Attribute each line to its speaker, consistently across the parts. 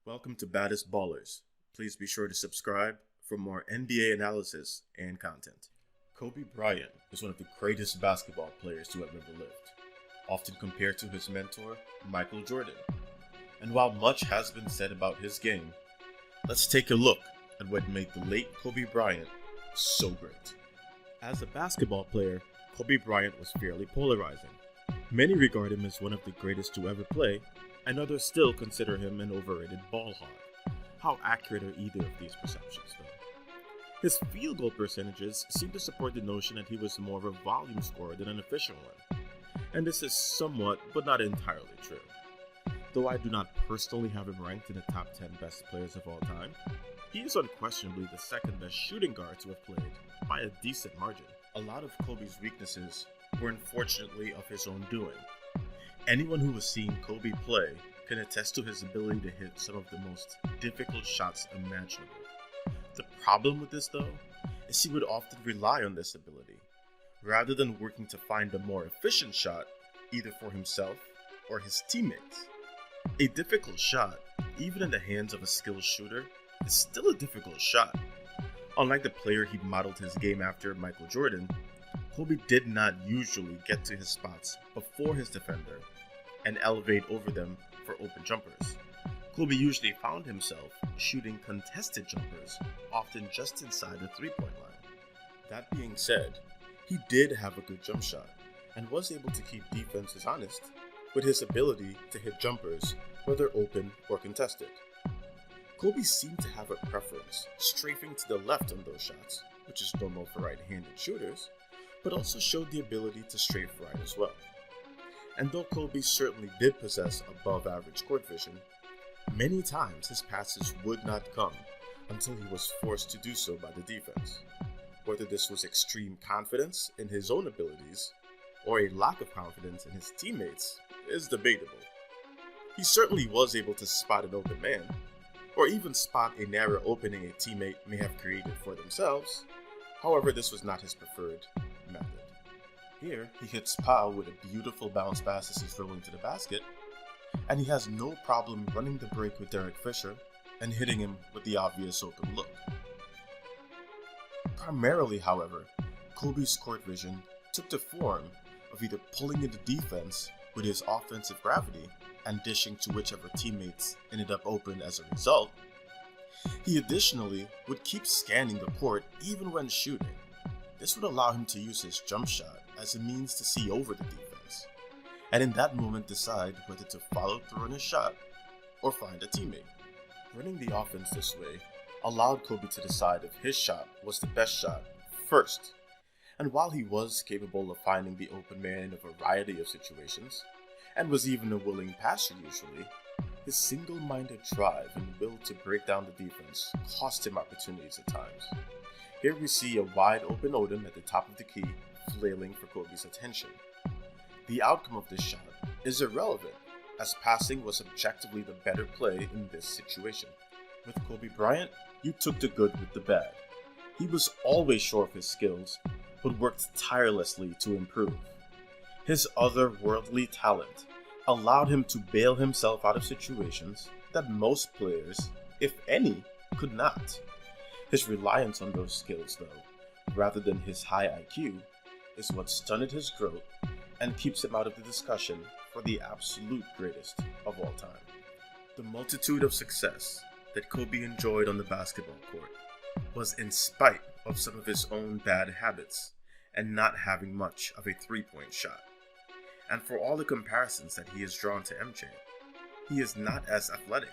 Speaker 1: Welcome to Baddest Ballers. Please be sure to subscribe for more NBA analysis and content. Kobe Bryant is one of the greatest basketball players to have ever lived, often compared to his mentor, Michael Jordan. And while much has been said about his game, let's take a look at what made the late Kobe Bryant so great. As a basketball player, Kobe Bryant was fairly polarizing. Many regard him as one of the greatest to ever play, and others still consider him an overrated ball hog. How accurate are either of these perceptions, though? His field goal percentages seem to support the notion that he was more of a volume scorer than an efficient one. And this is somewhat, but not entirely true. Though I do not personally have him ranked in the top 10 best players of all time, he is unquestionably the second best shooting guard to have played, by a decent margin. A lot of Kobe's weaknesses were unfortunately of his own doing. Anyone who has seen Kobe play can attest to his ability to hit some of the most difficult shots imaginable. The problem with this, though, is he would often rely on this ability, rather than working to find a more efficient shot, either for himself or his teammates. A difficult shot, even in the hands of a skilled shooter, is still a difficult shot. Unlike the player he modeled his game after, Michael Jordan, Kobe did not usually get to his spots before his defender and elevate over them for open jumpers. Kobe usually found himself shooting contested jumpers, often just inside the three-point line. That being said, he did have a good jump shot and was able to keep defenses honest with his ability to hit jumpers, whether open or contested. Kobe seemed to have a preference strafing to the left on those shots, which is normal for right-handed shooters, but also showed the ability to strafe right as well. And though Kobe certainly did possess above average court vision, many times his passes would not come until he was forced to do so by the defense. Whether this was extreme confidence in his own abilities or a lack of confidence in his teammates is debatable. He certainly was able to spot an open man, or even spot a narrow opening a teammate may have created for themselves. However, this was not his preferred method. Here, he hits Pau with a beautiful bounce pass as he's rolling to the basket, and he has no problem running the break with Derek Fisher and hitting him with the obvious open look. Primarily, however, Kobe's court vision took the form of either pulling into defense with his offensive gravity and dishing to whichever teammates ended up open as a result. He additionally would keep scanning the court even when shooting. This would allow him to use his jump shot as a means to see over the defense, and in that moment decide whether to follow through on his shot or find a teammate. Running the offense this way allowed Kobe to decide if his shot was the best shot first, and while he was capable of finding the open man in a variety of situations, and was even a willing passer usually, his single-minded drive and will to break down the defense cost him opportunities at times. Here we see a wide open Odom at the top of the key, flailing for Kobe's attention. The outcome of this shot is irrelevant, as passing was objectively the better play in this situation. With Kobe Bryant, you took the good with the bad. He was always sure of his skills, but worked tirelessly to improve. His otherworldly talent allowed him to bail himself out of situations that most players, if any, could not. His reliance on those skills, though, rather than his high IQ, is what stunted his growth and keeps him out of the discussion for the absolute greatest of all time. The multitude of success that Kobe enjoyed on the basketball court was in spite of some of his own bad habits and not having much of a three-point shot. And for all the comparisons that he has drawn to MJ, he is not as athletic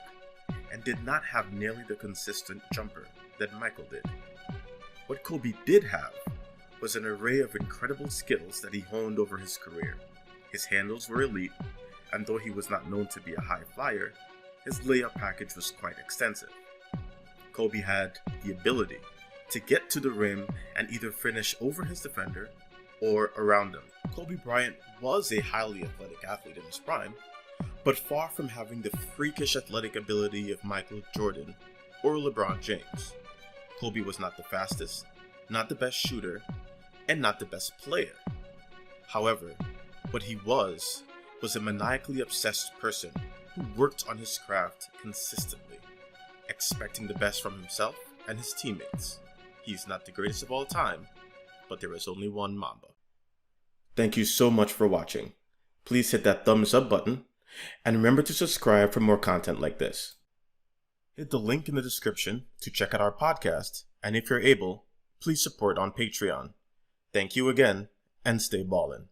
Speaker 1: and did not have nearly the consistent jumper that Michael did. What Kobe did have was an array of incredible skills that he honed over his career. His handles were elite, and though he was not known to be a high flyer, his layup package was quite extensive. Kobe had the ability to get to the rim and either finish over his defender or around him. Kobe Bryant was a highly athletic athlete in his prime, but far from having the freakish athletic ability of Michael Jordan or LeBron James. Kobe was not the fastest, not the best shooter, and not the best player. However, what he was a maniacally obsessed person who worked on his craft consistently, expecting the best from himself and his teammates. He's not the greatest of all time, but there is only one Mamba. Thank you so much for watching. Please hit that thumbs up button, and remember to subscribe for more content like this. Hit the link in the description to check out our podcast, and if you're able, please support on Patreon. Thank you again, and stay ballin'.